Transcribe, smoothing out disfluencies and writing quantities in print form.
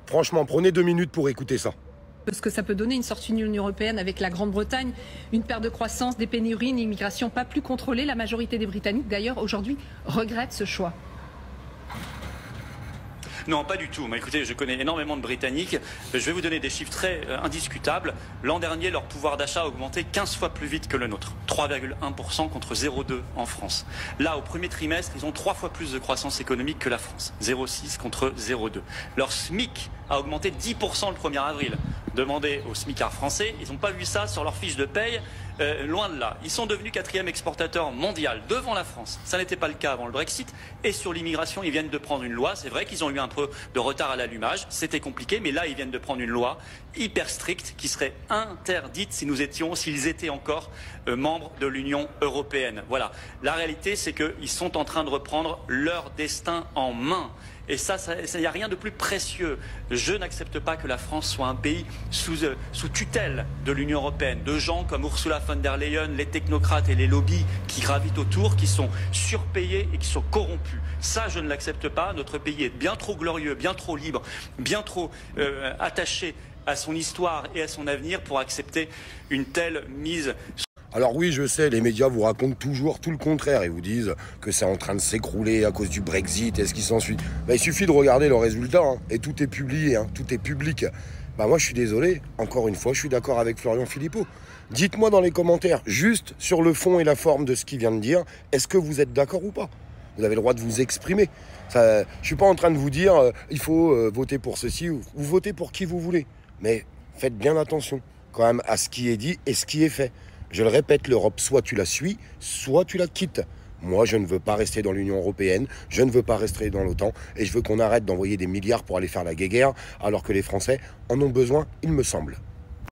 Franchement, prenez 2 minutes pour écouter ça. Ce que ça peut donner une sortie de l'Union européenne avec la Grande-Bretagne, une perte de croissance, des pénuries, une immigration pas plus contrôlée. La majorité des Britanniques, d'ailleurs, aujourd'hui, regrettent ce choix. Non, pas du tout. Mais écoutez, je connais énormément de Britanniques. Je vais vous donner des chiffres très indiscutables. L'an dernier, leur pouvoir d'achat a augmenté 15 fois plus vite que le nôtre. 3,1% contre 0,2% en France. Là, au premier trimestre, ils ont 3 fois plus de croissance économique que la France. 0,6 contre 0,2. Leur SMIC a augmenté 10% le 1er avril. Demandez aux smicards français, ils n'ont pas vu ça sur leur fiche de paye. Loin de là. Ils sont devenus 4e exportateur mondial devant la France. Ça n'était pas le cas avant le Brexit. Et sur l'immigration, ils viennent de prendre une loi. C'est vrai qu'ils ont eu un peu de retard à l'allumage. C'était compliqué, mais là, ils viennent de prendre une loi hyper stricte qui serait interdite s'ils étaient encore membres de l'Union européenne. Voilà. La réalité, c'est qu'ils sont en train de reprendre leur destin en main. Et ça, il n'y a rien de plus précieux. Je n'accepte pas que la France soit un pays sous tutelle de l'Union européenne, de gens comme Ursula von der Leyen, les technocrates et les lobbies qui gravitent autour, qui sont surpayés et qui sont corrompus. Ça, je ne l'accepte pas. Notre pays est bien trop glorieux, bien trop libre, bien trop attaché à son histoire et à son avenir pour accepter une telle mise. Alors oui, je sais, les médias vous racontent toujours tout le contraire et vous disent que c'est en train de s'écrouler à cause du Brexit et ce qui s'ensuit. Il suffit de regarder le résultat et tout est publié, tout est public. Moi, je suis désolé, encore une fois, je suis d'accord avec Florian Philippot. Dites-moi dans les commentaires, juste sur le fond et la forme de ce qu'il vient de dire, est-ce que vous êtes d'accord ou pas? Vous avez le droit de vous exprimer. Je ne suis pas en train de vous dire il faut voter pour ceci ou votez pour qui vous voulez. Mais faites bien attention quand même à ce qui est dit et ce qui est fait. Je le répète, l'Europe, soit tu la suis, soit tu la quittes. Moi, je ne veux pas rester dans l'Union européenne, je ne veux pas rester dans l'OTAN, et je veux qu'on arrête d'envoyer des milliards pour aller faire la guéguerre, alors que les Français en ont besoin, il me semble.